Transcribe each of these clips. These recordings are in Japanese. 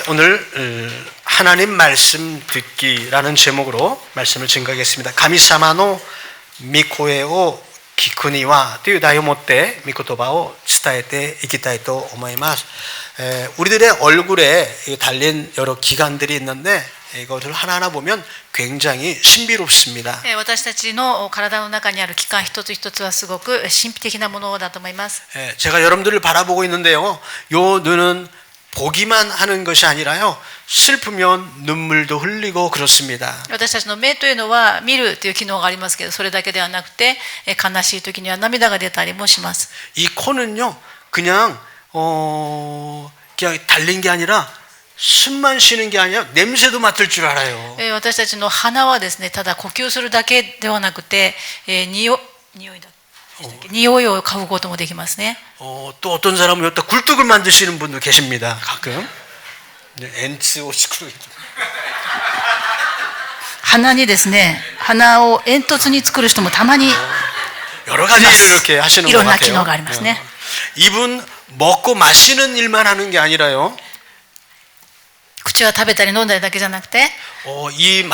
오늘 하나님 말씀 듣기라는 제목으로 말씀을 증거하겠습니다. 가미사마노 미코에오 기쿠니와という題を持って御言葉を伝えていきたいと思います。 우리들의 얼굴에 달린 여러 기관들이 있는데 이것을 하나하나 보면 굉장히 신비롭습니다. 私たちの体の中にある器官一つ一つはすごく神秘的なものだと思います。 제가 여러분들을 바라보고 있는데요. 요 눈은 보기만 하는 것이 아니라요. 슬프면 눈물도 흘리고 그렇습니다. 私たちの目というのは見るという機能がありますけど、それだけではなくて悲しい時には涙が出たりもします。 이 코는요. 그냥 달린 게 아니라 숨만 쉬는 게 아니라 냄새도 맡을 줄 알아요. 私たちの鼻はですね、ただ呼吸するだけではなくて、匂いを嗅ぐこともできますね。 또 어떤 사람은 여기다 굴뚝을 만드시는 분도 계십니다. 가끔. 엔츠오 시크로. 鼻にですね、鼻を煙突に作る人もたまに 여러 가지 일을 이렇게 하시는 い 것 ろんな機能 같아요. がありますね。 입은 먹고 마시는 일만 하는 게 아니라요. 口は食べたり飲んだりだけじゃなくて、 이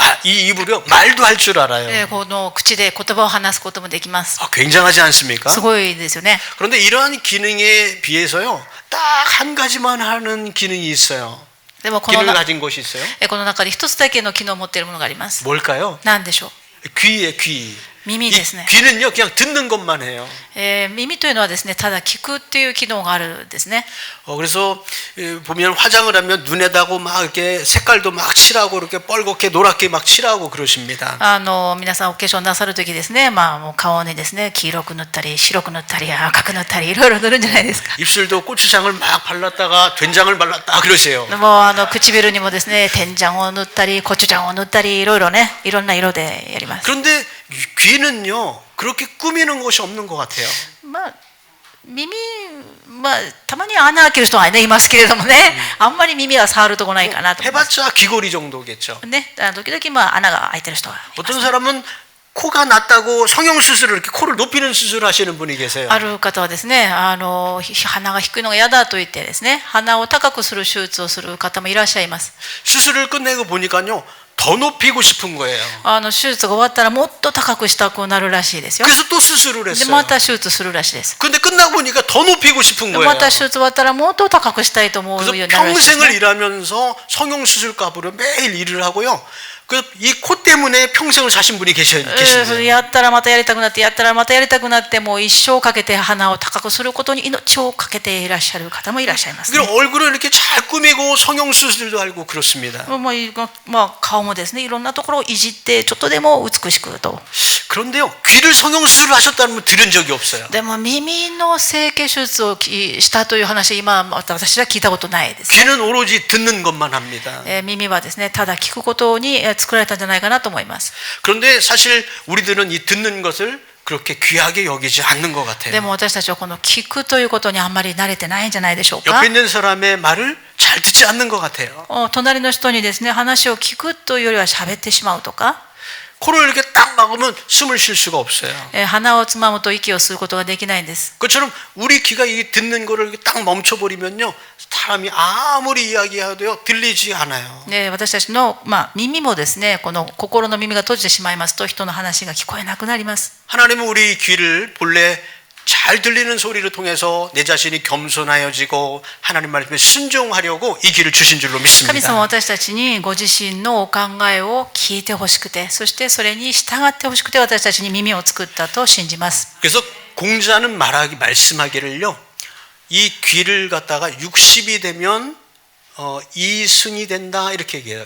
입으로 말도 할 줄 알아요. この口で言葉を話すこともできます。 굉장하지 않습니까? すごいですよね。 그런데 이러한 기능에 비해서요. 딱 한 가지만 하는 기능이 있어요. でもこ 기능을 の 가진 것이 있어요. 中で一つだけの機能を持っているものがあります。 뭘까요? 何でしょう。 귀에 귀. 耳ですね。 귀는요 그냥 듣는 것만 해요. 耳というのはですね、ただ聞くっていう機能があるんですね。 그래서 보면 화장을 하면 눈에다고 막 이렇게 색깔도 막 칠하고 이렇게 뻘겋게 노랗게 막 칠하고 그러십니다. 皆さんお化粧なさる時ですね、もう顔にですね、黄色く塗ったり白く塗ったり赤く塗ったりいろいろ塗るんじゃないですか。 입술도 고추장을 막 발랐다가 된장을 발랐다 그러세요. もう唇にもですね、天醤を塗ったりコチュジャンを塗ったりいろいろね、いろんな色でやります。 그런데 귀는요 그렇게 꾸미는 것이 없는 것 같아요. 耳、たまに穴開ける人はいますけれどもね、あんまり耳は触るとこないかなと思います。 해봤자 귀걸이 정도겠죠. ね、時々穴が開いてる人は。 어떤 사람은 코가 낮다고 성형수술을 이렇게 코를 높이는 수술을 하시는 분이 계세요. ある方はですね、鼻が低いのが嫌だと言ってですね、鼻を高くする手術をする方もいらっしゃいます。 수술을 끝내고 보니까요 더 높이고 싶은 거예요. 手術が終わったらもっと高くしたくなるらしいですよ。 그래서 또 수술을 で 했어요. また手術するらしいです。 근데 끝나고 보니까 더 높이고 싶은 で 거예요. また手術終わったらもっと高くしたいと思うよう 그래서 になるらしいです、 평생을 ね。 일하면서 성형수술 값으로 매일 일을 하고요. 이 코 때문에 평생을 사신 분이 계시네요. やったらまたやりたくなってやったらまたやりたくなってもう一生かけて鼻を高くすることに命をかけていらっしゃる方もいらっしゃいます、ね。 얼굴을 이렇게 잘 꾸미고 성형수술도 하고 그렇습니다. 顔もですね、いろんなところをいじってちょっとでも美しくと。 그런데요 귀를 성형수술을 하셨다는 분 들은 적이 없어요. でも耳の整形手術をしたという話、今私は聞いたことないです、ね。 귀는 오로지 듣는 것만 합니다. 耳はですね、ただ聞くことに作られたんじゃないかなと思います。 그런데 사실 우리들은 이 듣는 것을 그렇게 귀하게 여기지 않는 것 같아요. でも私たちはこの聞くということにあんまり慣れてないんじゃないでしょうか。 옆에 있는 사람의 말을 잘 듣지 않는 것 같아요. 隣の人にですね、話を聞くというよりは喋ってしまうとか。 코를 이렇게 딱 막으면 숨을 쉴 수가 없어요. 鼻をつまむと息を吸うことができないんです。 그처럼 우리 귀가 이 듣는 거를 이렇게 딱 멈춰버리면요 사람이 아무리 이야기해도요 들리지 않아요. 私たちの、耳もですね、この心の耳が閉じてしまいますと人の話が聞こえなくなります。 하나님은 우리 귀를 본래 잘 들리는 소리를 통해서 내 자신이 겸손하여지고 하나님 말씀에 순종하려고 이 귀를 주신 줄로 神様は 믿습니다. 私たちにご自身のお考えを聞いてほしくて、そしてそれに従ってほしくて私たちに耳を作ったと信じます。 그래서 공자는 말씀하기를요 이 귀를 갖다가 60이 되면 이순이 된다 이렇게 얘기해요.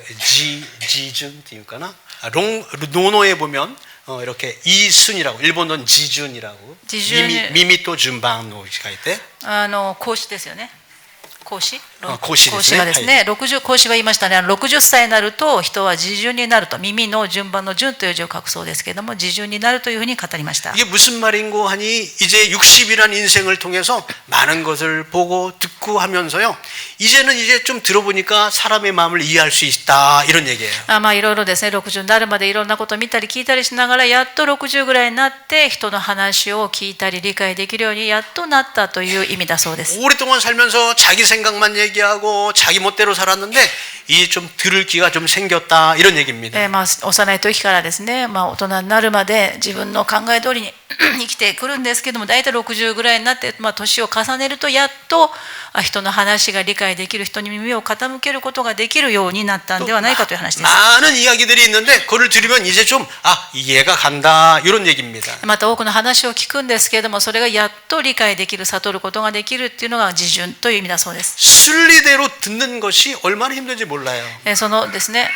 지준이니까나 노노에 보면 이렇게 이순이라고 일본어는 지준이라고 미미또 준방노가 있대. 孔子ですよね。孔子孔子がですね、孔子が言いましたね。60歳になると人は自順になると、耳の順番の順という字を書くそうですけれども、自順になるというふうに語りました。 이게 무슨 말인고 하니 이제 60이라는 인생을 통해서 많은 것을 보고 듣고 하면서요. 이제는 이제 좀 들어보니까 사람의 마음을 이해할 수 있다 이런 얘기예요. いろいろですね、60になるまでいろんなことを見たり聞いたりしながら、やっと60ぐらいになって人の話を聞いたり理解できるようにやっとなったという意味だそうです。 오랫동안 살면서 자기 생각만 얘기하고 자기 멋대로 살았는데 이제 좀 들을 기가 좀 생겼다 이런 얘기입니다. 幼い時からですね、大人になるまで自分の考え通りに生きてくるんですけども、大体60ぐらいになって、年を重ねるとやっと人の話が理解できる、人に耳を傾けることができるようになったんではないかという話です。 많은 이야기들이 있는데 그걸 들으면 이제 좀 이해가 간다 이런 얘기입니다. また多くの話を聞くんですけれども、それがやっと理解できる、悟ることができるっていうのが自順という意味だそうです。 순리대로 듣는 것이 얼마나 힘든지 몰라요. そのですね、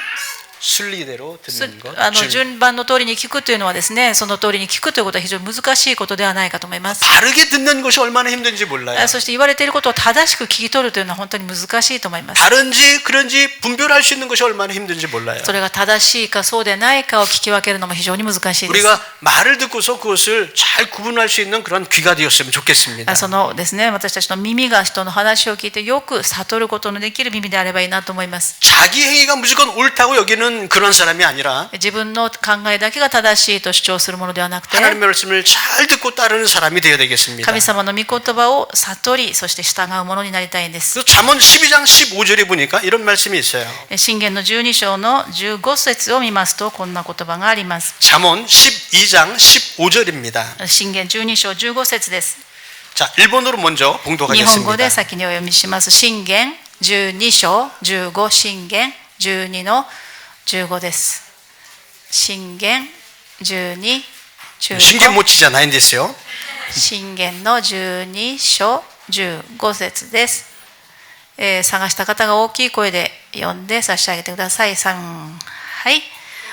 순리대로 듣는 것. 順番の通りに聞くというのはですね、その通りに聞くということは非常に難しいことではないかと思います。 바르게 듣는 것이 얼마나 힘든지 몰라요. そして言われていることを正しく聞き取るというのは本当に難しいと思います。 다른지 그런지 분별할 수 있는 것이 얼마나 힘든지 몰라요. それが正しいかそうでないかを聞き分けるのも非常に難しいです。 우리가 말을 듣고서 그것을 잘 구분할 수 있는 그런 귀가 되었으면 좋겠습니다. そのですね、私たちの耳が人の話を聞いてよく悟ることのできる耳であればいいなと思います。 자기 행위가 무조건 옳다고 여기는 그런 사람이 아니라 自分の考えだけが正しいと主張するものではなくて、 하나님의 말씀을 잘 듣고 따르는 사람이 되어야 되겠습니다. 神様の御言葉を悟り、そして従うものになりたいんです。 그래서 잠언 12장 15절에 보니까 이런 말씀이 있어요. 箴言の12章の15節を見ますとこんな言葉があります。 잠언 12장 15절입니다. 箴言12章15節です。 자, 일본어로 먼저 日本語で 봉독하겠습니다. 先にお読みします。箴言12章15、箴言12の15です。箴言12、신경 15、 못 치지 않아야 됐어요. 箴言の12章15節です。探した方が大きい声で読んで差し上げてください。3、はい。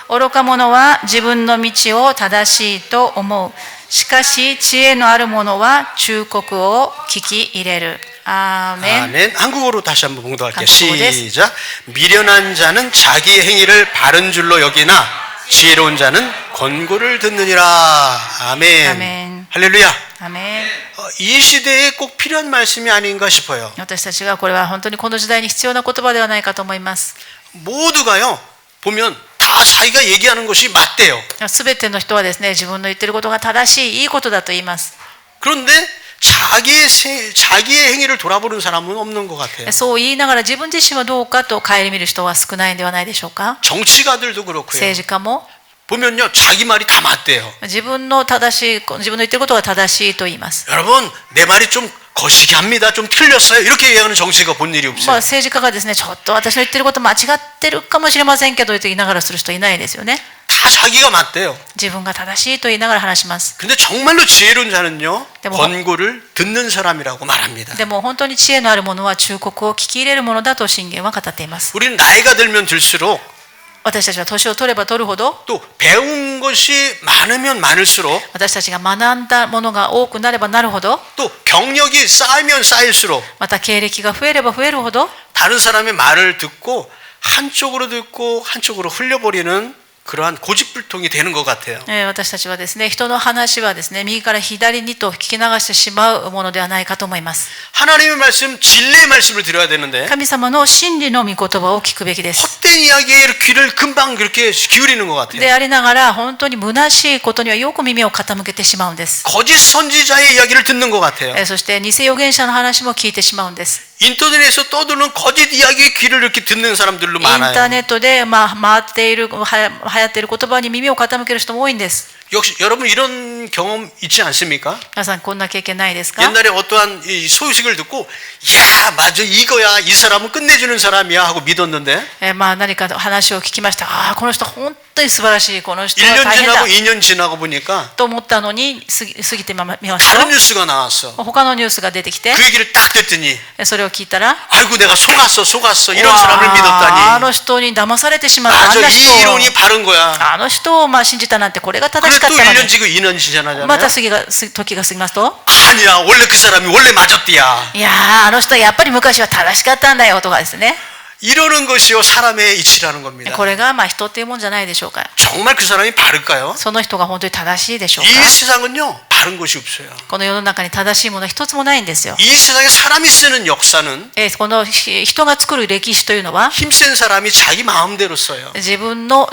愚か者は自分の道を正しいと思う。しかし知恵のある者は忠告を聞き入れる。아멘. 아멘. 한국어로 다시 한번 봉독할게요. 한국어로 시작. 미련한 자는 자기 행위를 바른 줄로 여기나 지혜로운 자는 권고를 듣느니라. 아멘. 아멘. 할렐루야. アメン。 이 시대에 꼭 필요한 말씀이 아닌가 싶어요. 私たちがこれは本当にこの時代に必要な言葉ではないかと思います。 모두가요. 보면 다 자기가 얘기하는 것이 맞대요. すべての人はですね、自分の言っていることが正しい、いいことだと言います。 그런데 자기의 행위를 돌아보는 사람은 없는 것 같아요. そう言いながら自分自身はどうかと顧みる人は少ないんではないでしょうか。 정치가들도 그렇고요. 政治家も 보면요, 자기 말이 다 맞대요. 自分の言っていることが正しいと言います。 여러분, 내 말이 좀 거시기 합니다. 좀 틀렸어요. 이렇게 얘기하는 정치가 본 일이 없어요. 政治家がですね、ちょっと私の言ってること間違ってるかもしれませんけどと言いながらする人いないですよね。 다 자기가 맞대요. 自分が正しいと言いながら話します。 근데 정말로 지혜로운 자는요, 네, 뭐- 권고를 듣는 사람이라고 말합니다. でも本当に知恵のある者は忠告を聞き入れるものだと箴言は語っています。 우리는 나이가 들면 들수록 私たちは年を取れば取るほど、 또 배운 것이 많으면 많을수록 私たちが学んだものが多くなればなるほど、 또 경력이 쌓이면 쌓일수록 また経歴が増えれば増えるほど、 다른 사람의 말을 듣고 한쪽으로 듣고 한쪽으로 흘려버리는 그러한 고집불통이 되는 것 같아요. 私たちはですね、人の話はですね、右から左にと聞き流してしまうものではないかと思います。 하나님의 말씀, 진리의 말씀을 들어야 되는데 神様の真理の御言葉を聞くべきです。 헛된 이야기에 귀를 금방 그렇게 기울이는 것 같아요. でありながら、本当に虚しいことにはよく耳を傾けてしまうんです。 거짓 선지자의 이야기를 듣는 것 같아요. そして偽預言者の話も聞いてしまうんです。 인터넷에서 떠도는 거짓 이야기에 귀를 이렇게 듣는 사람들도 インター 많아요. ネットで回っている、流行っている言葉に耳を傾ける人も多いんです。 역시 여러분 이런 경험 있지 않습니까? 皆さんこんな経験ないですか？ 옛날에 어떠한 이 소식을 듣고 야 맞아 이거야 이 사람은 끝내주는 사람이야 하고 믿었는데 何か話を聞きました。ああ、この人本当に素晴らしい、この人は 1년 大変だ 지나고 2년 지나고 보니까 と思ったのに過ぎてみます 다른 と、 뉴스가 나왔어. 他のニュースが出てきて、 그 얘기를 딱 듣더니 それを聞いたら、 아이고 내가 속았어 이런 わ 사람을 あ、あ 믿었다니 の人に騙されてしまった、あ 맞아 んな 이 人 이론이 바른 거야. あの人を信じたなんてこれが正し 그래도 かったの 1년 に、 지고 2년 지나잖아요. また時が過ぎますと、 아니야 원래 그 사람이 원래 맞았디야. いやー、あの人はやっぱり昔は正しかったんだよとかですね。 이러는 것이요 사람의 이치라는 겁니다. これが人っていうもんじゃないでしょうか。 정말 그 사람이 바를까요? その人が本当に正しいでしょう 이 か。 세상은요 바른 것이 없어요. この世の中に正しいものは一つもないんですよ。 이 세상에 사람이 쓰는 역사는 この人が作る歴史というのは 힘센 사람이 자기 마음대로 써요. 自分の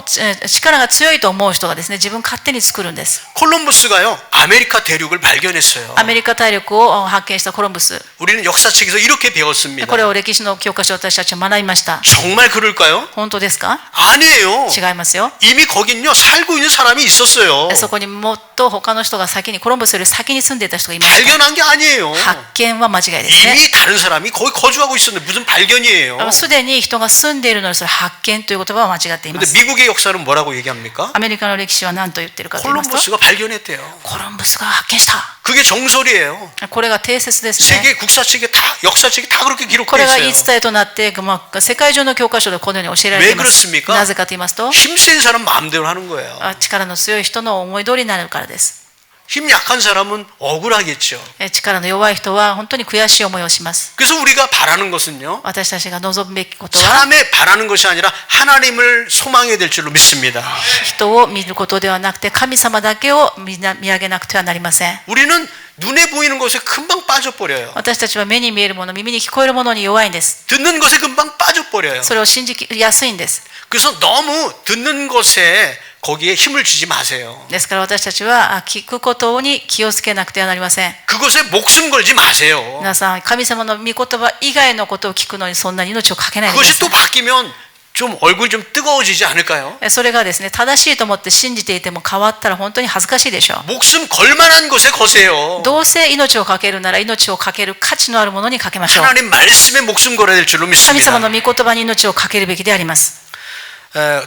力が強いと思う人がですね、自分勝手に作るんです。 콜럼버스가요 아메리카 대륙을 발견했어요. アメリカ大陸を発見したコロンブス、 우리는 역사책에서 이렇게 배웠습니다. これを歴史の教科書を私たちは学びました。 정말 그럴까요? 本当ですか？ 아니에요. 違いますよ。 이미 거긴요 살고 있는 사람이 있었어요. そこにもっと他の人が先に、コロンブスより先に住んでいた人がいました。 발견한 게 아니에요. 発見は間違いですね。 이미 다른 사람이 거기 거주하고 있었는데 무슨 발견이에요. すでに人が住んでいるのにそれ発見という言葉は間違っていま 근데 す。 미국의 역사는 뭐라고 얘기합니까? アメリカの歴史は何と言ってるかと言いますと、 콜럼버스가 발견했대요. コロンブスが発見した。 그게 정설이에요. これが定説ですね。 세계 국사책에 다 역사책에 다 그렇게 こ 기록되어 れが言い 있어요. 伝えとなって、世界中の教科書でこのように教えられています。 왜 그렇습니까? なぜかと言いますと、 힘센 사람 마음대로 하는 거예요. 力の強い人の思い通りになるからです。 힘 약한 사람은 억울하겠죠. 力の弱い人は本当に悔しい思いをします。 그래서 우리가 바라는 것은요. 私たちが望むべきことは、 사람의 바라는 것이 아니라 하나님을 소망해야 될 줄로 믿습니다. 人を見ることではなくて神様だけを見上げなくてはなりません。 우리는 눈에 보이는 것에 금방 빠져버려요. 私たちは目に見えるもの、耳に聞こえるものに弱いんです。 듣는 것에 금방 빠져버려요. それを信じやすいんです。 그래서 너무 듣는 것에 거기에 힘을 주지 마세요. ですから私たちは聞くことに気をつけなくてはなりません。 그것에 목숨 걸지 마세요. 皆さん、神様の御言葉以外のことを聞くのにそんなに命をかけないでくだ 그것이 さ 또 바뀌면 좀 얼굴이 좀 뜨거워지지 않을까요? い。それがですね、正しいと思って信じていても変わったら本当に恥ずかしいでしょう。 목숨 걸 만한 것에 거세요. どうせ命をかけるなら命をかける価値のあるものにかけましょう。 하나님 말씀에 목숨 걸어야 될 줄로 神 믿습니다. 様の御言葉に命をかけるべきであります。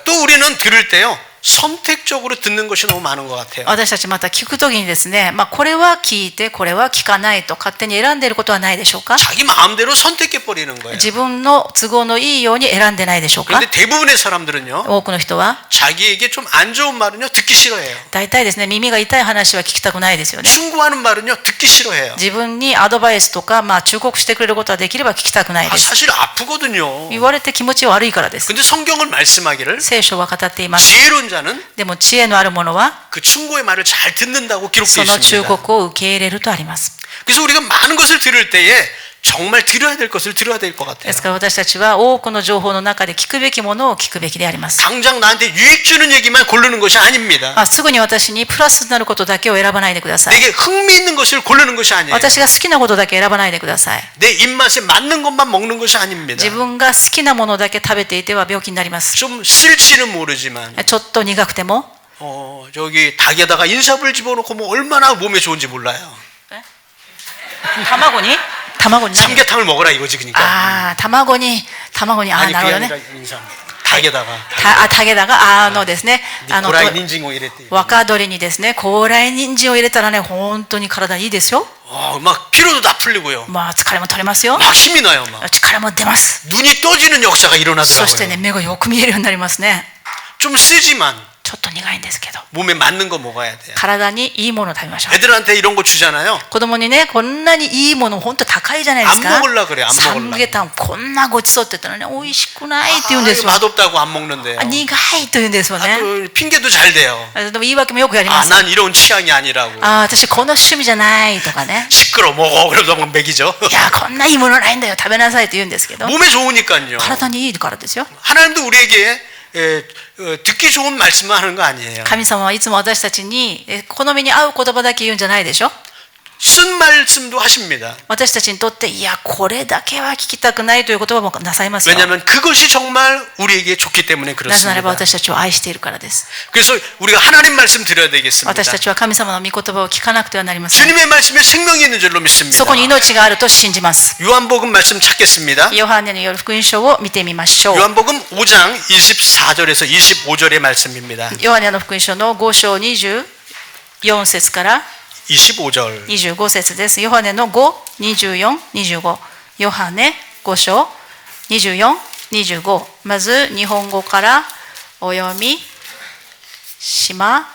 또 우리는 들을 때요. 선택적으로 듣는 것이 너무 많은 것 같아요. 私たちまた聞くときにですね、これは聞いてこれは聞かないと勝手に選んでいることはないでしょうか。 자기 마음대로 선택해 버리는 거예요. 自分の都合のいいように選んでないでしょうか。 그런데 대부분의 사람들은요. 多くの人は 자기에게 좀 안 좋은 말은요. 듣기 싫어해요. 大体ですね、耳が痛い話は聞きたくないですよね。 충고하는 말은요. 듣기 싫어해요. 自分にアドバイスとか、忠告してくれることはできれば聞きたくないです。 사실 아프거든요. 言われて気持ち悪いからです。 근데 성경을 말씀하기를 聖書は語っています。 지혜로운 자는 でも知恵のある者は 그 충고의 말을 잘 듣는다고 そ 기록되어 の忠 있습니다. 告を受け入れるとあります。 그래서 우리가 많은 것을 들을 때에 정말 들어야 될 것을 들어야 될 것 で 같아요. すから私たちは多くの情報の中で聞くべきものを聞くべきであります。 당장 나한테 유익 주는 얘기만 고르는 것이 아닙니다. すぐに私にプラスになることだけを選ばないでください。 내게 흥미있는 것을 고르는 것이 아니에요. 私が好きなことだけ選ばないでください。 내 입맛에 맞는 것만 먹는 것이 아닙니다. 自分が好きなものだけ食べていては病気になります。 좀 쓸지는 모르지만 ちょっと苦くても 저기 닭에다가 인삼을 집어넣고 뭐 얼마나 몸에 좋은지 몰라요. 卵に何 삼계탕을 먹어라 이거지 그러니까. 卵に 아니 なる 그게 ほどね。 아니라 인삼. 닭에다가. 竹だがですね、 고라이 닌징을 이랬대. 若鶏にですね、高麗人参を入れたらね、本当に体いいですよ。 막 피로도 다 풀리고요. 疲れも取れますよ。 막 힘이 나요. 막 力も出ます。 눈이 떠지는 역사가 そしてね、 일어나더라고요. 目がよく見えるようになりますね。 좀 쓰지만 ちょっと苦いんですけど、 몸에 맞는 거 먹어야 돼요. 体にいいものを食べましょう。 애들한테 이런 거 주잖아요. 子供にね、こんなにいいもの本当高いじゃないですか。 안 먹으려 그래, 안 먹으려. サムゲタンこんなごちそうって言ったらね、美味しくないって言うんですよ。 맛없다고 안 먹는데요. 苦いと言うんですよね。 핑계도 잘 돼요. でも言い訳もよくやります。 난 이런 취향이 아니라고. 私この趣味じゃないとかね。 시끄러 먹어 그러다 막 먹이죠. いや、こんないいものないんだよ、食べなさいと言うんですけど、 몸에 좋으니까요. 体にいいからですよ。 하나님도 우리에게 듣기 좋은 말씀만 하는 거 아니에요. 神様はいつも私たちに好みに合う言葉だけ言うんじゃないでしょ。 쓴 말씀도 하십니다. 私たちにとっていやこれだけは聞きたくないという言葉もなさいますよ。 왜냐하면 그것이 정말 우리에게 좋기 때문에 なぜならば 그렇습니다. 私たちを愛しているからです。 그래서 우리가 하나님 말씀 드려야 되겠습니다. 私たちは神様の御言葉を聞かなくてはなりません。 주님의 말씀에 생명이 있는 줄로 믿습니다. そこに命があると信じます。 요한복음 말씀 찾겠습니다. ヨハネによる福音書を見てみましょう。 요한복음 5장 24절에서 25절의 말씀입니다. ヨハネの福音書の5章24節から25절. 25節です。ヨハネの5、24、25。ヨハネ5章24、25。まず日本語からお読みしま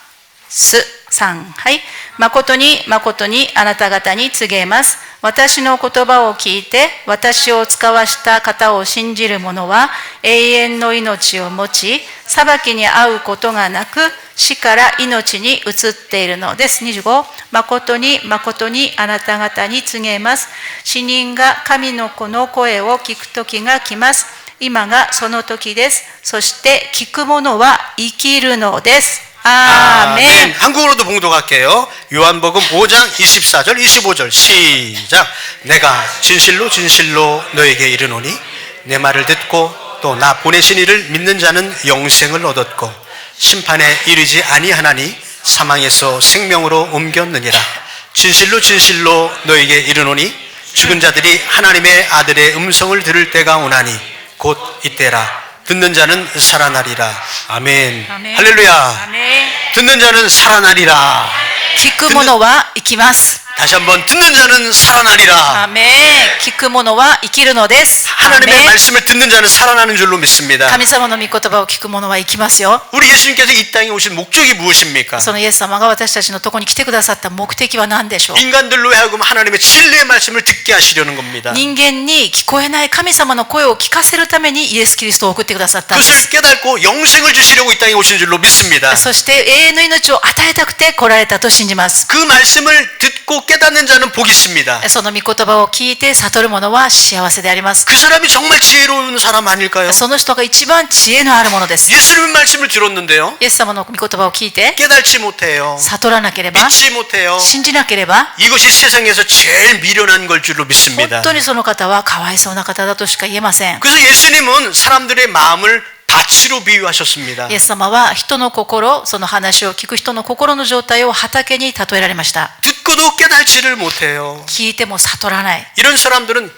す。3。はい。誠に誠にあなた方に告げます。私の言葉を聞いて私を使わした方を信じる者は永遠の命を持ち、裁きに遭うことがなく死から命に移っているのです。25、誠に誠にあなた方に告げます。死人が神の子の声を聞く時が来ます。今がその時です。そして聞く者は生きるのです。아멘. 한국어로도 봉독할게요. 요한복음 5장 24절 25절 시작. 내가 진실로 진실로 너에게 이르노니 내 말을 듣고 또 나 보내신 이를 믿는 자는 영생을 얻었고 심판에 이르지 아니하나니 사망에서 생명으로 옮겼느니라. 진실로 진실로 너에게 이르노니 죽은 자들이 하나님의 아들의 음성을 들을 때가 오나니 곧 이때라. 듣는 자는 살아나리라. 아멘. 아멘. 할렐루야. 아멘. 듣는 자는 살아나리라. 聞く者は生きます。 다시 한번 듣는 자는 살아나리라. アメン。聞く者は生きるのです。 하나님의 말씀을 듣는 자는 살아나는 줄로 믿습니다. 神様の御言葉を聞く者は生きますよ。 우리 예수님께서 이 땅에 오신 목적이 무엇입니까? そのイエス様が私たちのところに来てくださった目的は何でしょう。 인간들로 하여금 하나님의 진리의 말씀을 듣게 하시려는 겁니다. 人間に聞こえない神様の声を聞かせるためにイエス・キリストを送ってくださったんで 그것을 す。 깨닫고 영생을 주시려고 이 땅에 오신 줄로 믿습니다. そして永遠の命を与えたくて来られたと信じます。 그 말씀을 듣고 깨닫는 자는 복이 있습니다. その御言葉を聞いて悟る者は幸せであります。 그 사람이 정말 지혜로운 사람 아닐까요? その人が一番知恵のあるものです。 예수님의 말씀을 들었는데요. イエス様の御言葉を聞いて 깨닫지 못해요. 悟らなければ 믿지 못해요. 信じなければ 이것이 세상에서 제일 미련한 걸 줄로 믿습니다. 本当にその方はかわいそうな方だとしか言えません。 그래서 예수님은 사람들의 마음을 밭으로 비유하셨습니다. イエス様は人の心、その話を聞く人の心の状態を畑に例えられました。 듣고도 깨달지를 못해요. 聞いても悟らない。 이런 사람들은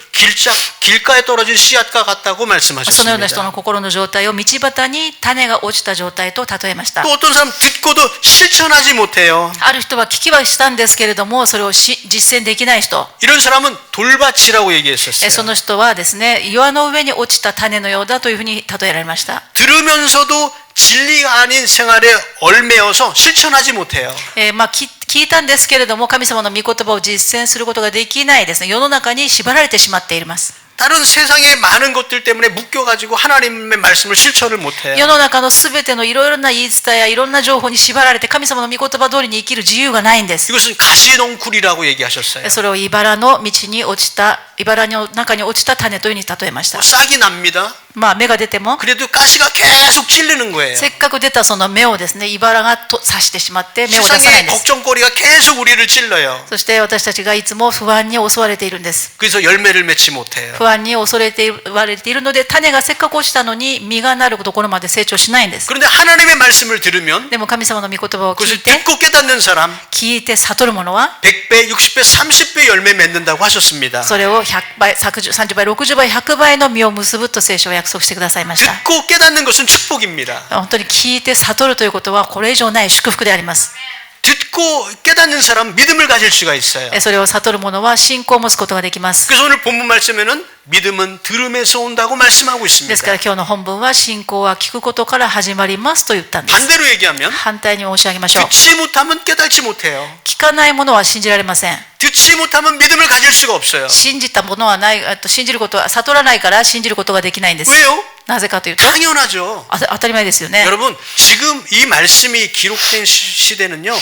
길가에 떨어진 씨앗과 같다고 そのような人 말씀하셨습니다. の心の状態を道端に種が落ちた状態と例えました。 또 어떤 사람 듣고도 실천하지 못해요. ある人は聞きはしたんですけれども、それを実践できない人。 이런 사람은 돌밭이라고 얘기했었어요. その人はですね、岩の上に落ちた種のようだというふうに例えられました。 들으면서도 진리가 아닌 생활에 얽매여서 실천하지 못해요. 聞いたんですけれども、神様の御言葉を実践することができないですね。世の中に縛られてしまっています。 다른 세상의 많은 것들 때문에 묶여가지고 하나님의 말씀을 실천을 못해요. 世の中のすべてのいろいろな言い伝えやいろんな情報に縛られて神様の御言葉通りに生きる自由がないんです。 이것은 가시농쿨이라고 얘기하셨어요. それを茨の道に落ちた、茨の中に落ちた種というふうに例えました。 싹이 납니다. 芽が出ても 그래도 가시가 계속 찔르는 거예요. せっかく出たその芽をですね、茨が刺してしまって芽を出さないん 세상의 です。 걱정거리가 계속 우리를 찔러요. そして私たちがいつも不安に襲われているんです。 그래서 열매를 맺지 못해요. 不安に恐れて言われているので、種がせっかく落ちたのに実がなるところまで成長しないんです。 그런데 하나님의 말씀을 들으면 でも神様の御言葉を聞 그것을 いて 듣고 깨닫는 사람 聞いて悟る者は 100배, 60배, 30배 열매 맺는다고 하셨습니다. それを100倍、30倍、60倍、100倍の実を結ぶと聖書は約束してくださいました。 듣고 깨닫는 것은 축복입니다. 本当に聞いて悟るということはこれ以上ない祝福であります。 듣고 깨닫는 사람 믿음을 가질 수가 있어요. それを悟る者は信仰を持つことができます。 그래서 오늘 본문 말씀에는 믿음은 들음에서 온다고 말씀하고 ですか 있습니다. ら今日の本文は信仰は聞くことから始まりますと言ったんです。 반대로 얘기하면 反対に申し上げましょう。 듣지 못하면 깨닫지 못해요. 聞かない者は信じられません。 듣지 못하면 믿음을 가질 수가 없어요. 信じた者はない、信じることは悟らないから信じることができないんです。 왜요? なぜかというと 당연하죠. 当たり前ですよね。 여러분 지금 이 말씀이 기록된 시대는요.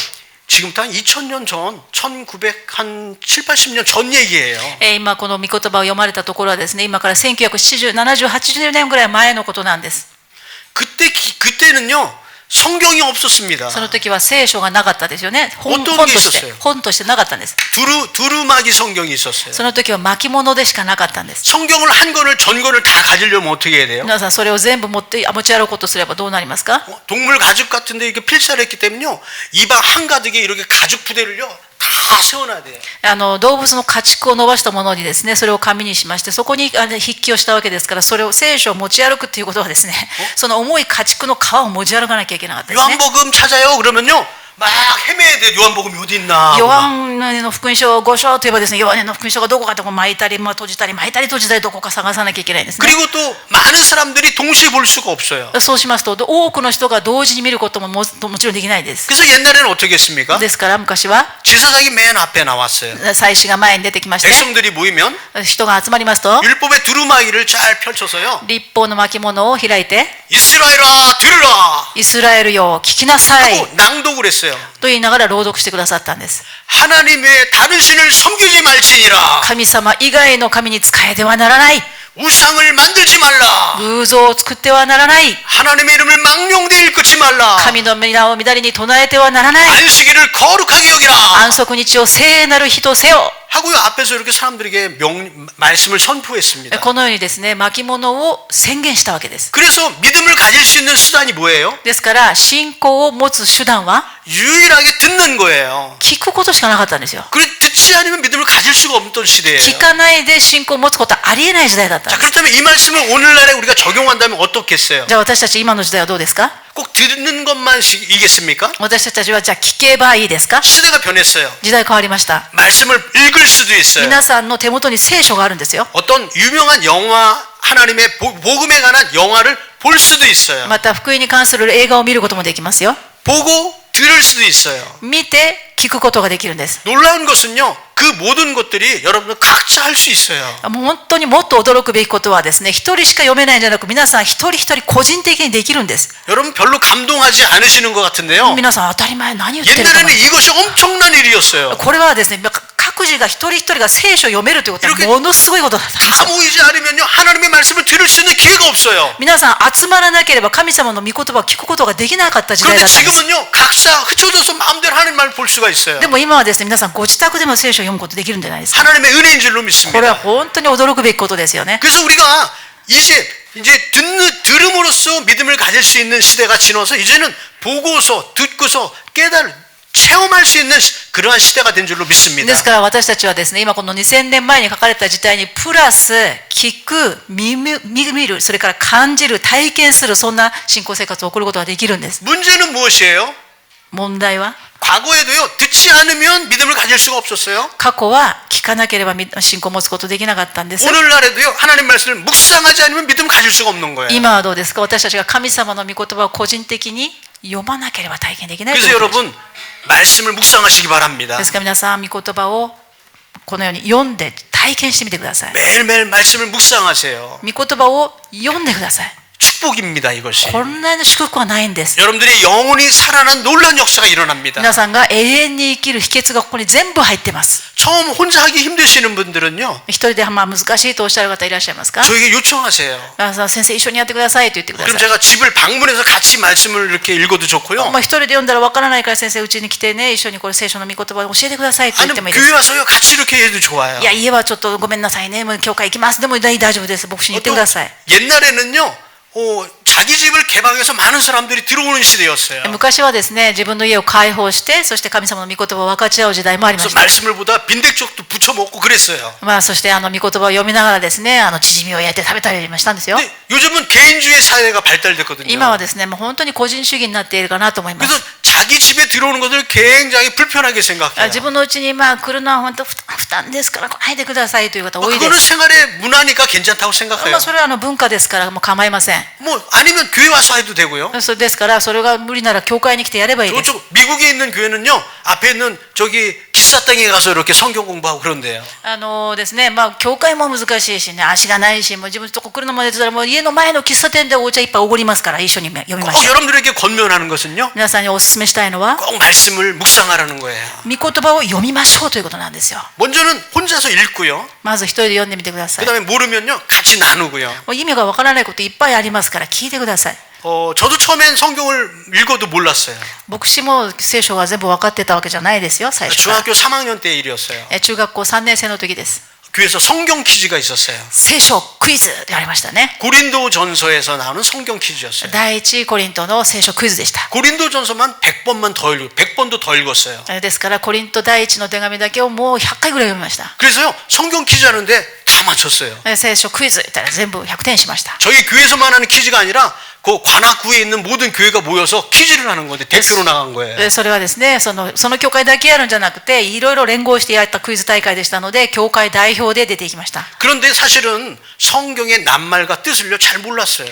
지금부터 한 2000년 전, 1900, 한 7, 80년 전 얘기예요. 今この御言葉を読まれたところはですね、今から1970、70、80年ぐらい前のことなんです。 그때는요. 성경이 없었습니다. その時は聖書がなかったですよね。本としてなかったんです。 두루마기 성경이 있었어요. その時は巻物でしかなかったんです。 성경을 한 권을 전권을 다 가지려면 어떻게 해야 돼요? 皆さんそれを全部持ち歩こうとすればどうなりますか？ 동물 가죽 같은데 이게 필사를 했기 때문에요. 입안 한가득에 이렇게 가죽 부대를요. 다 세워놔야 돼요. 動物の家畜を伸ばしたものにですね、それを紙にしまして、そこに筆記をしたわけですから、それを聖書を持ち歩くということはですね、その重い家畜の皮を持ち歩かなきゃいけなかったですね。 요한복음 찾아요. 그러면요. 막 헤매야 돼. 요한복음이 어디 있나. ヨハネの福音書5章といえばですね、ヨハネの福音書がどこかとこ巻いたり、閉じたり巻いたり閉じたりどこか探さなきゃいけないんですね。 그리고 또 많은 사람들이 동시에 볼 수가 없어요. そうしますと多くの人が同時に見ることももちろんできないです。 그래서 옛날에는 어떻게 했습니까? ですから昔は 제사장이 맨 앞에 나왔어요. 祭司が前に出てきまして、 백성들이 모이면 人が集まりますと 율법의 두루마기를 잘 펼쳐서요. 立法の巻物を開いて 이스라엘아 들으라 イスラエルよ聞きなさい 하고 낭독을 했어요. と言いながら朗読してくださったんです。 하나님의 다른 신을 섬기지 말지니라. 神様以外の神に仕えてはならない。 우상을 만들지 말라. 偶像を作ってはならない。 하나님의 이름을 망령되이 일컫지 말라. 神の皆を乱れに唱えてはならない。 안식일을 거룩하게 여기라. 安息日を聖なる日とせよ。 하고요. 앞에서 이렇게 사람들에게 말씀을 선포했습니다. このようにですね、巻物を宣言したわけです。 그래서 믿음을 가질 수 있는 수단이 뭐예요? ですから信仰を持つ手段は 유일하게 듣는 거예요. 聞くことしかなかったんですよ。 그래 듣지 않으면 믿음을 가질 수가 없던 시대예요. 聞かないで信仰を持つことはありえない時代だったん 자, です。 그렇다면 이 말씀을 오늘날에 우리가 적용한다면 어떻겠어요? じゃあ私たち今の時代はどうですか？ 꼭 듣는 것만이겠습니까? 私たちはじゃあ聞けばいいですか？ 시대가 변했어요. 時代変わりました。 말씀을 읽을 수도 있어요. 皆さんの手元に聖書があるんですよ。 어떤 유명한 영화, 하나님의 복음에 관한 영화를 볼 수도 있어요. また福音に関する映画を見ることもできますよ。 보고 들을 수도 있어요. 見て聞くことができるんです。 놀라운 것은요, 그 모든 것들이 여러분들 각자 할 수 있어요. もう本当にもっと驚くべきことはですね、一人しか読めないんじゃなく、皆さん一人一人個人的にできるんです。 여러분 별로 감동하지 않으시는 것 같은데요. 皆さん当たり前何言ってるかな。 옛날에는 이것이 엄청난 일이었어요. これはですね、各自が一人一人が聖書を読めるということはものすごいことだったんです 다 よ。 모이지 않으면요, 하나님의 말씀을 들을 수 있는 기회가 없어요. 皆さん集まらなければ神様の御言葉を聞くことができなかった時代 그런데 だったんです。 지금은요, 각자 흩어져서 마음대로 하나님 말을 볼 수가 있어요. でも今はですね、皆さんご自宅でも聖書を読むことできるんじゃないですか。 하나님의 은혜인 줄로 これは 믿습니다. 本当に驚くべきことですよね。 그래서 우리가 이제 들음으로써 믿음을 가질 수 있는 시대가 지나서 이제는 보고서 듣고서 체험할 수 있는 그러한 시대가 된 줄로 믿습니다. ですから私たちはですね、今この2000年前に書かれた時代にプラス聞く、見る、それから感じる、体験する、そんな信仰生活を送ることができるんです。 문제는 무엇이에요? 問題は 과거에도요, 듣지 않으면 믿음을 가질 수가 없었어요. 過去は聞かなければ信仰を持つことできなかったんです。 오늘날에도요, 하나님 말씀을 묵상하지 않으면 믿음을 가질 수가 없는 거예요. 今はどうですか？私たちが神様の御言葉を個人的に読まなければ体験できないと 그래서 いうことです。 여러분, 말씀을 묵상하시기 바랍니다. ですから皆さん御言葉をこのように読んで体験してみてください。 매일매일 말씀을 묵상하세요. 御言葉を読んでください。 축복입니다, 이것이. こんなに祝福はないんです。 여러분들이 영혼이 살아난 놀라운 역사가 일어납니다. 皆さんが永遠に生きる秘訣がここに全部入ってます。 처음 혼자 하기 힘드시는 분들은요, 一人で難しいとおっしゃる方いらっしゃいますか？ 저에게 요청하세요. 皆さん先生一緒にやってくださいと言ってくだ 그럼 さい。 제가 집을 방문해서 같이 말씀을 이렇게 읽어도 좋고요. 一人で読んだらわからないから先生うちに来てね、一緒にこれ聖書の御言葉を教えてくださいと言ってもい 아니면 いです。 교회 와서요, 같이 이렇게 해도 좋아요. いや家はちょっとごめんなさいね、もう教会行きます。でも大丈夫です。牧師に言ってください。 옛날에는요, 자기 집을 개방해서 많은 사람들이 들어오는 시대였어요. 昔はですね、自分の家を開放して、そして神様の御言葉を分かち合う時代もありま 그래서 した。 말씀을 보다 빈대떡도 부쳐 먹고 그랬어요. そして御言葉を読みながらですね、チヂミを焼いて食べたりもしたんですよ。 근데 요즘은 개인주의 사회가 발달됐거든요. 今はですね、もう本当に個人主義になっているかなと思います。 그래서 자기 집에 들어오는 것을 굉장히 불편하게 생각해요. 自分のうちに来るのは本当負担ですから来ないでくださいという方多いで 그거는 す。 생활의 문화니까 괜찮다고 생각해요. それは文化ですからもう構いません。 뭐 아니면 교회 와서 해도 되고요. そうですからそれが無理なら教会に来てやればいいです。 저쪽 미국에 있는 교회는요, 앞에 있는 저기喫茶店에 가서 이렇게 성경 공부하고 그런데요. ですね、教会も難しいしね、足がないし、もう自分のとこ来るのも出てたらもう家の前の喫茶店でお茶いっぱいおごりますから一緒に読みましょう。 여러분들에게 권면하는 것은요, 皆さんにお勧めしたいのは 꼭 말씀을 묵상하라는 거예요. 御言葉を読みましょうということなんですよ。 먼저는 혼자서 읽고요. まず一人で読んでみてください。 그다음에 모르면요, 같이 나누고요. もう意味がわからないこといっぱいありますから聞いてください。 저도 처음엔 성경을 읽어도 몰랐어요. 牧師も聖書が全部分かってたわけじゃないですよ、最初から。 중학교 3학년 때 일이었어요. 中学校3年生の時です。 교회에서 성경 퀴즈가 있었어요. 聖書クイズってありましたね。 고린도전서에서 나오는 성경 퀴즈였어요. 第一コリントの聖書クイズでした。 고린도전서만 100번만 더 읽고 100번도 더 읽었어요. ですからコリント第一の手紙だけをもう100回ぐらい読みました。 그래서요, 성경 퀴즈 하는데 다 맞췄어요. 聖書クイズ言ったら全部100点しました。 저희 교회에서만 하는 퀴즈가 아니라 그 관악구에 있는 모든 교회가 모여서 퀴즈를 하는 건데 대표로 나간 거예요. それはですね、その教会だけやるんじゃなくて、いろいろ連合してやったクイズ大会でしたので、教会代表で出ていきました。 그런데 사실은 성경의 낱말과 뜻을요 잘 몰랐어요.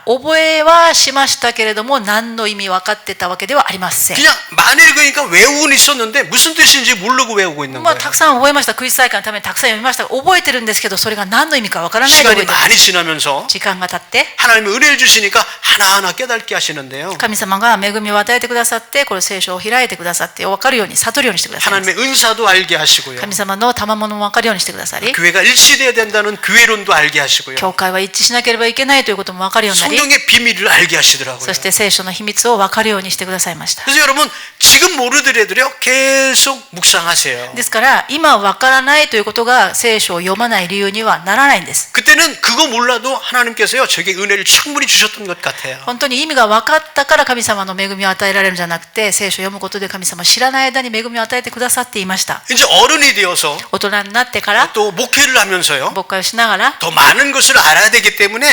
覚えはしましたけれども、何の意味分かってたわけではありません。 그냥 많이 읽으니까 외우고는 있었는데 무슨 뜻인지 모르고 외우고 있는 거예요. たくさん覚えました。クイズ大会のためにたくさん読みました。覚えてるんですけど、それが何の意味か分からないで覚 시간이 えてる。 많이 지나면서 時間が経って、 하나님이 은혜를 주시니까 하나하나 깨닫게 하시는데요. 神様が恵みを与えてくださって、これ聖書を開いてくださって、分かるように、悟るようにしてくださいます。 하나님의 은사도 알게 하시고요. 神様の賜物も分かるようにしてくださり、 교회가 일치돼야 된다는 교회론도 알게 하시고요. 教会は一致しなければいけないということも分かるようになり、 성경의 비밀을 알게 하시더라고요. そして聖書の秘密を分かるようにしてくださいました。 그래서 여러분 지금 모르더라도요 계속 묵상하세요. ですから今分からないということが聖書を読まない理由にはならないんです。 그때는 그거 몰라도 하나님께서요 저에게 은혜를 충분히 주셨던 것 같아요. 本当に意味が分かったから神様の恵みを与えられるんじゃなくて、聖書を読むことで神様知らない間に恵みを与えてくださっていました。 이제 어른이 되어서 大人になってから 또 목회를 하면서요 牧会をしながら 더 많은 것을 알아야 되기 때문에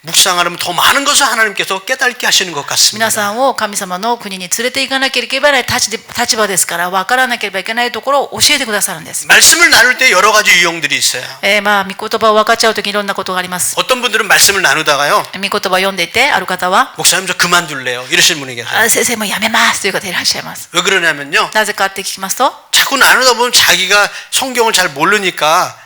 묵상하려면 더 많은 것을 하나님께서 깨닫게 하시는 것 皆 같습니다. さんを神様の国に連れて行かなければいけない立場ですから、分からなければいけないところを教えてくださるんです。 말씀을 나눌 때 여러 가지 유형들이 있어요. 御言葉を分かっちゃうときにいろんなことがあります。 어떤 분들은 말씀을 나누다가요 御言葉を読んでいて、ある方は 목사님 저 그만둘래요 이러시는 분이 계세요. 先生もうやめますという方いらっしゃいます。 왜 그러냐면요 なぜかって聞きますと、 자꾸 나누다 보면 자기가 성경을 잘 모르니까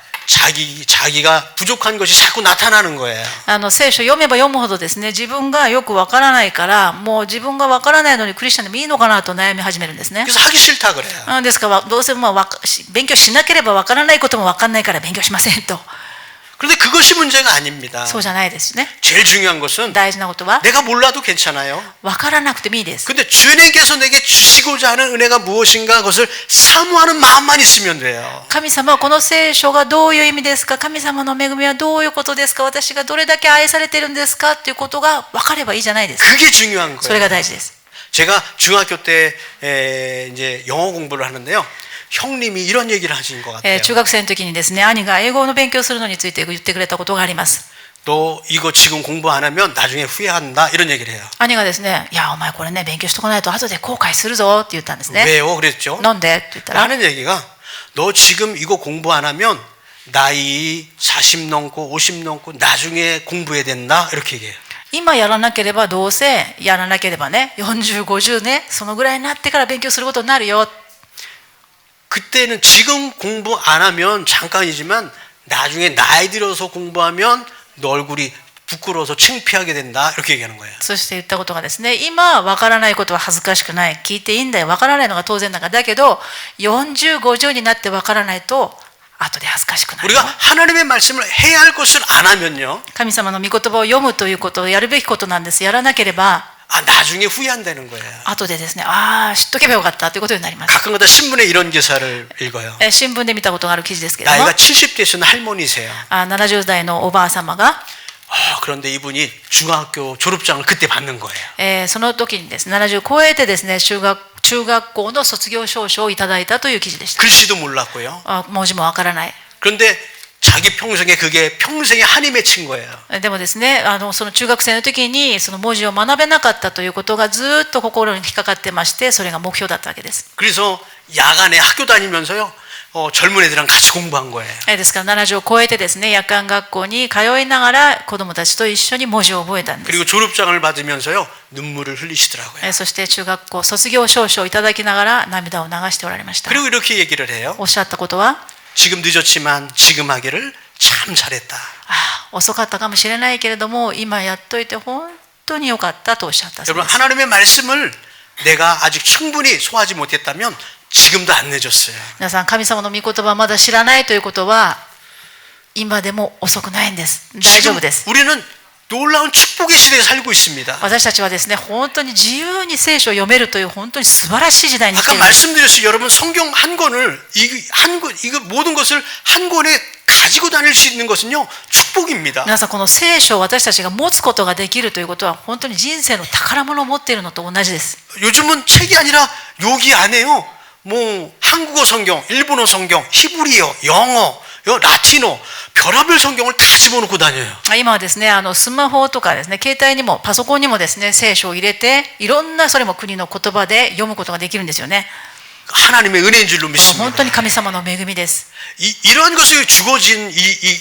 자기가 부족한 것이 자꾸 나타나는 거예요. 聖書を読めば読むほどですね、自分がよくわからないから、もう自分がわからないのにクリスチャンでもいいのかなと悩み始めるんですね。 그래서 하기 싫다 그래요. ですからどうせ勉強しなければわからないこともわからないから勉強しませんと。 그런데 그것이 문제가 아닙니다. そうじゃないですね。 제일 중요한 것은 大事なことは 내가 몰라도 괜찮아요. わからなくてもいいです。 근데 주님께서 내게 주시고자 하는 은혜가 무엇인가 그것을 사모하는 마음만 있으면 돼요. 神様はこの聖書がどういう意味ですか、神様の恵みはどういうことですか、私がどれだけ愛されているんですかということが分かればいいじゃないですか。 그게 중요한 それ 거예요. が大事です。 제가 중학교 때 이제 영어 공부를 하는데요. 형님이 이런 얘기를 하신 것 같아요. 中学生の時にですね、兄が英語の勉強するのについて言ってくれたことがあります。 너 이거 지금 공부 안 하면 나중에 후회한다 이런 얘기를 해요. 兄がですね、いやお前これね勉強しとかないと後で後悔するぞって言ったんですね。 왜요? 그랬죠. なんでって言ったら、 하는 얘기가 너 지금 이거 공부 안 하면 나이 40 넘고 50 넘고 나중에 공부해야 된다 이렇게 얘기해요. 今やらなければどうせやらなければね、40、50ね、そのぐらいになってから勉強することになるよ。 그때는 지금 공부 안 하면 잠깐이지만 나중에 나이 들어서 공부하면 너 얼굴이 부끄러워서 창피하게 된다 이렇게 얘기하는 거예요. そして言ったことがですね、今わからないことは恥ずかしくない、聞いていいんだよ、わからないのが当然だから、だけど40、50になってわからないと後で恥ずかしくなるよ。 우리가 하나님의 말씀을 해야 할 것을 안 하면요. 神様の御言葉を読むということをやるべきことなんです。やらなければ 나중에 후회한다는 거예요. 後でですね、知っとけばよかったということになります。 가끔가다 신문에 이런 기사를 읽어요. 新聞で見たことがある記事ですけれども、 나이가 70대시는 할머니세요. 70代のおばあ様が、 그런데 이분이 중학교 졸업장을 그때 받는 거예요. その時にですね、70超えてですね、中学校の卒業証書をいただいたという記事でした。 글씨도 몰랐고요. 文字もわからない。 그런데 자기 평생에 그게 평생에 한이 맺힌 거예요. でもですね、その中学生の時にその文字を学べなかったということがずっと心に引っかかってまして、それが目標だったわけです。 그래서 야간에 학교 다니면서요. 젊은 애들이랑 같이 공부한 거예요. ですから70を超えてですね、夜間学校に通いながら子どもたちと一緒に文字を覚えたんです。 그리고 졸업장을 받으면서요. 눈물을 흘리시더라고요. そして中学校卒業証書をいただきながら涙を流しておられました。 그리고 이렇게 얘기를 해요. おっしゃったことは、 지금 늦었지만 지금 하기를 참 잘했다. 遅かったかもしれないけれども今やっといて本当に良かったとおっしゃったそうで 여러분 す。 하나님의 말씀을 내가 아직 충분히 소화하지 못했다면 지금도 안 늦었어요. 皆さん、神様の御言葉をまだ知らないということは今でも遅くないんです。大丈夫です。 우리는 놀라운 축복의 시대에 살고 있습니다. 私たちはですね、本当に自由に聖書を読めるという本当に素晴らしい時代に生きて 아까 います。 말씀드렸어요. 여러분 성경 한 권을 이거 모든 것을 한 권에 가지고 다닐 수 있는 것은요 축복입니다. 皆さん、この聖書を私たちが持つことができるということは本当に人生の宝物を持っているのと同じです。 요즘은 책이 아니라 여기 안에요. 뭐 한국어 성경, 일본어 성경, 히브리어, 영어 요 라틴어, 별의별 성경을 다 집어넣고 다녀요. 今はですね、スマホとかですね、携帯にもパソコンにもですね、聖書を入れて、いろんなそれも国の言葉で読むことができるんですよね。 하나님의 은혜인 줄로 これは本 믿습니다. 当に神様の恵みです。 이러한 것을 주어진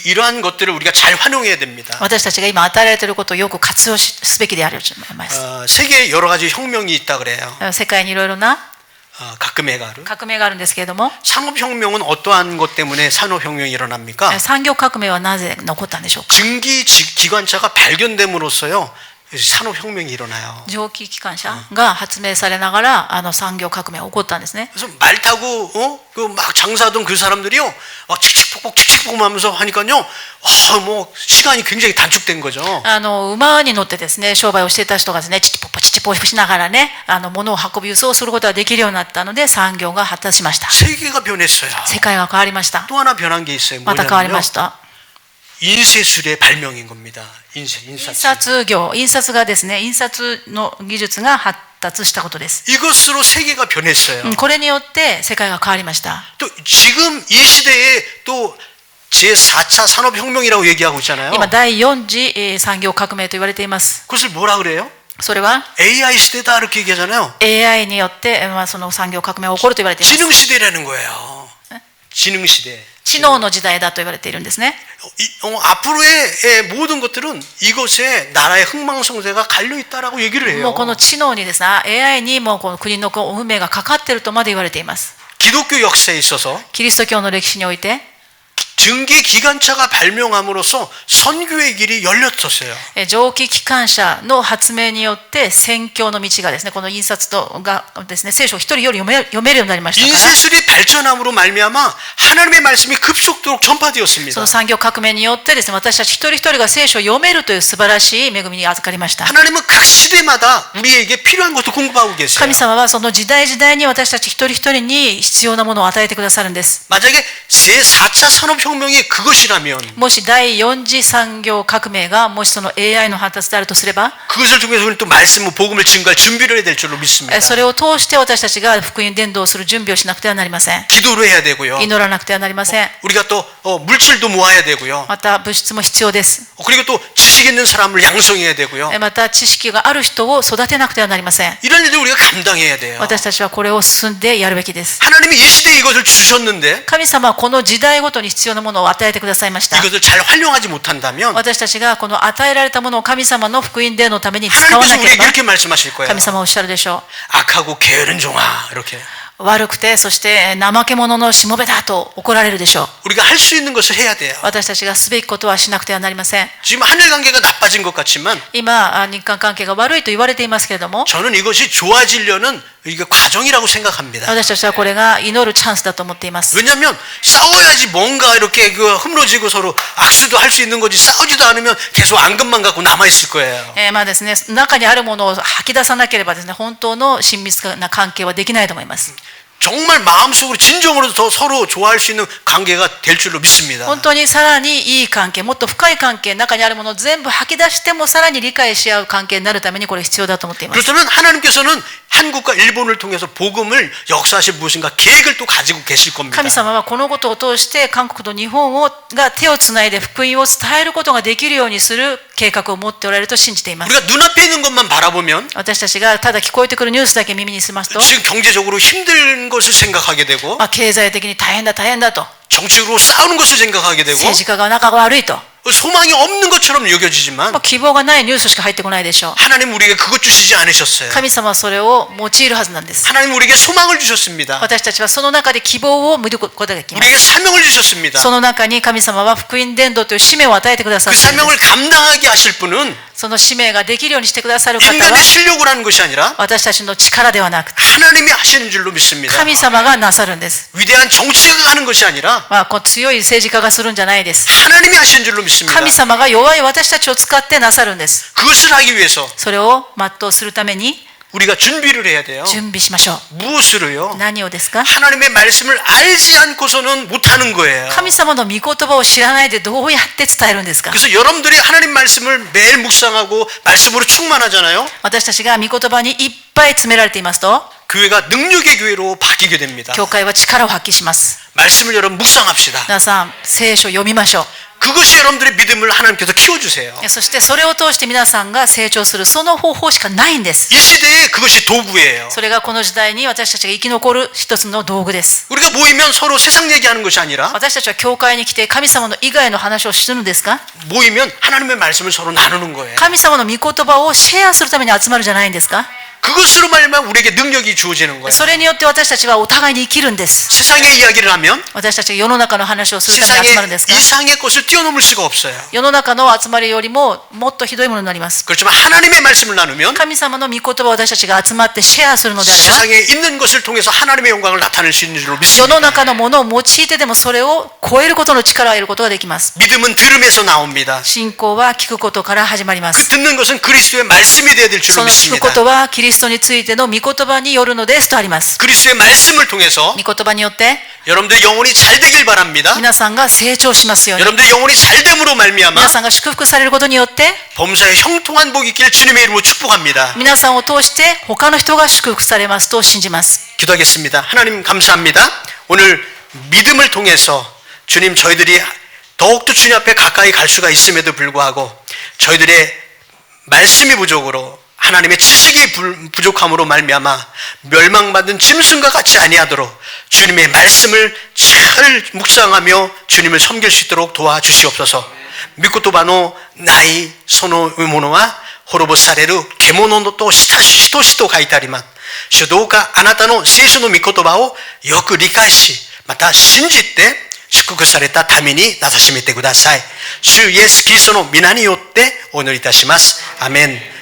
이러한 것들을 우리가 잘 활용해야 됩니다. 私たちが今与えられていることをよく活用すべきであると思います。 세계에 여러 가지 혁명이 있다 그래요. 世界にいろいろな 革命がある. 革命があるんですけれども、 산업혁명은 어떠한 것 때문에 산업혁명이 일어납니까? 産業革命はなぜ起こったんでしょうか。 증기기관차가 발견됨으로써요 산업혁명이 일어나요. 蒸気機関車が発明されながら産業革命が起こったんですね。 그래서 말 타고 그 막 장사하던 그 사람들이요 막 칙칙폭폭 하면서 하니까요 뭐 시간이 굉장히 단축된 거죠. 馬に乗ってですね、商売をしていた人がですね、チチポポチチポしながらね、物を運び輸送することができるようになったので、産業が発達しました。 세계가 변했어요. 世界が変わりました。 또 하나 변한 게 있어요. また変わり 뭐냐면요. ました。 인쇄술의 발명인 겁니다. 인쇄. 印刷業、印刷がですね、印刷の技術が発達したことです。 이것으로 세계가 변했어요. これによって世界が変わりました。 또 지금 이 시대에 또 제4차 산업혁명이라고 얘기하고 있잖아요. 今第4次産業革命と言われています。 그것을 뭐라 그래요? それは AI 시대다 이렇게 얘기하잖아요. AI によってその産業革命が起こると言われています。 지능 시대라는 거예요. 지능 시대. 知能の時代だと言われているんですね。 앞으로의 모든 것들은 이것에 나라의 흥망성쇠가 갈려 있다라고 얘기를 も 해요. うこの知能にですね、AI にもこの国の運命がかかっているとまで言われています。 기독교 역사에 있어서 キリスト教の歴史において 증기기관차가 발명함으로써 선교의 길이 열렸었어요. 蒸気機関車の発明によって宣教の道がですね、この印刷がですね、聖書を一人より読めるようになりましたから、 인쇄술이 발전함으로 말미암아 하나님의 말씀이 급속도로 そ 전파되었습니다. の産業革命によってですね、私たち一人一人が聖書を読めるという素晴らしい恵みに預かりました。 하나님은 각 시대마다 우리에게 필요한 것도 공급하고 계세요. 神様はその時代時代に私たち一人一人に必要なものを与えてくださるんです。 만약에 제4차 산업혁명이 그것이라면 もし第4次産業革命がもしその AI の発達であるとすれば、 그것을 통해서 우리는 또 말씀, 복음을 증거할 준비를 해야 될 줄로 믿습니다. それを通して私たちが福音伝道をする準備をしなくてはなりません。 기도를 해야 되고요. 祈らなくてはなりません。 우리가 또 물질도 모아야 되고요. また物質も必要です。 그리고 또 지식 있는 사람을 양성해야 되고요. また知識がある人を育てなくてはなりません。 이런 일을 우리가 감당해야 돼요. 私たちはこれを進んでやるべきです。 하나님이 이 시대에 이것을 주셨는데 神様はこの時代ごとに必要なものを与えてくださいました。 이것을 잘 활용하지 못한다면 私たちがこの与えられたものを神様の福音伝のために使わ 하나님께서 なけれ 우리에게 ば、 이렇게 말씀하실 거예요. 神様はおっしゃるでしょ 악하고 게으른 종아 이렇게 う。悪くて、そして怠け者のしもべだと怒られるでしょう。 우리가 할 수 있는 것을 해야 돼요. 私たちがすべきことはしなくてはなりません。 지금 한일 관계가 나빠진 것 같지만 今、日韓関係が悪いと言われていますけれども、 저는 이것이 좋아지려는 이게 과정이라고 생각합니다. 私たちはこれが祈るチャンスだと思っています。 왜냐하면 싸워야지 뭔가 이렇게 흐물어지고 서로 악수도 할 수 있는 거지 싸우지도 않으면 계속 앙금만 갖고 남아 있을 거예요. まあですね、中にあるものを吐き出さなければですね、本当の親密な関係はできないと思います。 정말 마음속으로 진정으로 더 서로 좋아할 수 있는 관계가 될 줄로 믿습니다. 本当にさらにいい関係、もっと深い関係、中にあるものを全部吐き出してもさらに理解し合う関係になるためにこれ必要だと思っています。 그렇다면 하나님께서는 한국과 일본을 통해서 복음을 역사하실 무엇인가 계획을 또 가지고 계실 겁니다. 神様はこのことを通して韓国と日本が手をつないで福音を伝えることができるようにする計画を持っておられると信じています。 우리가 눈앞에 있는 것만 바라보면 私たちがただ聞こえてくるニュースだけ耳にしますと、 지금 경제적으로 힘든 것을 생각하게 되고 経済的に大変だ大変だと、 정치적으로 싸우는 것을 생각하게 되고 政治家が仲が悪いと、 소망이 없는 것처럼 여겨지지만 希望がないニュースしか入ってこないでしょう。 하나님 우리에게 그것 주시지 않으셨어요. 神様はそれを用いるはずなんです。 하나님 우리에게 소망을 주셨습니다. 私たちはその中で希望を見ることができます。 우리에게 사명을 주셨습니다. その中に神様は福音伝道という使命を与えてくださ 그 っているんで 사명을 す。 감당하게 하실 분은 その使命ができるようにしてくださる方は 인간의 실력을 하는 것이 아니라 私たちの力ではなくて 하나님이 하시는 줄로 믿습니다. 神様がなさるんです。 위대한 정치가가 하는 것이 아니라 こう強い政治家がするんじゃないです。 하나님이 하시는 줄로 믿습니다. 神様が弱い私たちを使ってなさるんです。 그것을 하기 위해서 それを全うするために 우리가 준비를 해야 돼요. 準備しましょう。 무엇으로요? 何をですか？ 하나님의 말씀을 알지 않고서는 못하는 거예요. 神様の御言葉を知らないでどうやって伝えるんですか？ 그래서 여러분들이 하나님 말씀을 매일 묵상하고 말씀으로 충만하잖아요. 私たちが御言葉にいっぱい詰められていますと、 교회가 능력의 교회로 바뀌게 됩니다. 教会は力を発揮します。 말씀을 여러분 묵상합시다. 皆さん、聖書を読みましょ 그것이 여러분들의 믿음을 하나님께서 키워주세요. う。そしてそれを通して皆さんが成長する、その方法しかないんです。 이 시대에 그것이 도구예요. それがこの時代に私たちが生き残る一つの道具です。 우리가 모이면 서로 세상 얘기하는 것이 아니라 私たちは教会に来て神様の以外の話をするのですか？ 모이면 하나님의 말씀을 서로 나누는 거예요. 神様の御言葉をシェアするために集まるじゃないんですか？ 그것으로 말미암아 우리에게 능력이 주어지는 거예요. それによって私たちはお互いに生きるんです。 세상의 이야기를 하면 私たちが世の中の話をするために集まるんですか？ 세상의 이상의 것을 뛰어넘을 수가 없어요. 世の中の集まりよりももっとひどいものになります。 그렇지만 하나님의 말씀을 나누면 神様の御言葉を私たちが集まってシェアするのであれば、 세상에 있는 것을 통해서 하나님의 영광을 나타낼 수 있는 줄로 世の 믿습니다. 中のものを用いてでもそれを超えることの力を得ることができます。 믿음은 들음에서 나옵니다. 信仰は聞くことから始まりま 그 す。 듣는 것은 그리스도의 말씀이 되어야 될 そ 줄로 の聞く 믿습니다. ことはキリストについての御言葉によるのですとあります。 그리스도의 말씀을 통해서 御言葉によって 여러분들 영혼이 잘 되길 바랍니다. 皆さんが成長しますように。 여러분들 영혼이 잘 됨으로 말미암아 皆さんが祝福されることによって 범사에 형통한 복이 있기를 주님의 이름으로 축복합니다. 皆さんを通して他の人が祝福されますと信じます。 기도하겠습니다. 하나님 감사합니다. 오늘 믿음을 통해서 주님 저희들이 더욱더 주님 앞에 가까이 갈 수가 있음에도 불구하고 저희들의 말씀이 부족으로 하나님의 지식이 부족함으로 말미암아 멸망받은 짐승과 같이 아니하도록 주님의 말씀을 잘 묵상하며 주님을 섬길 수 있도록 도와주시옵소서. 미코토바노 나이 소노 우모노와 호로보사레루 개모노노 또 시토시토 가이타리만 主どうかあなたの聖書の御言葉をよく理解し、また信じて祝福されたためになさしめてください。主イエスキリストの皆によってお祈りいたします。アメン。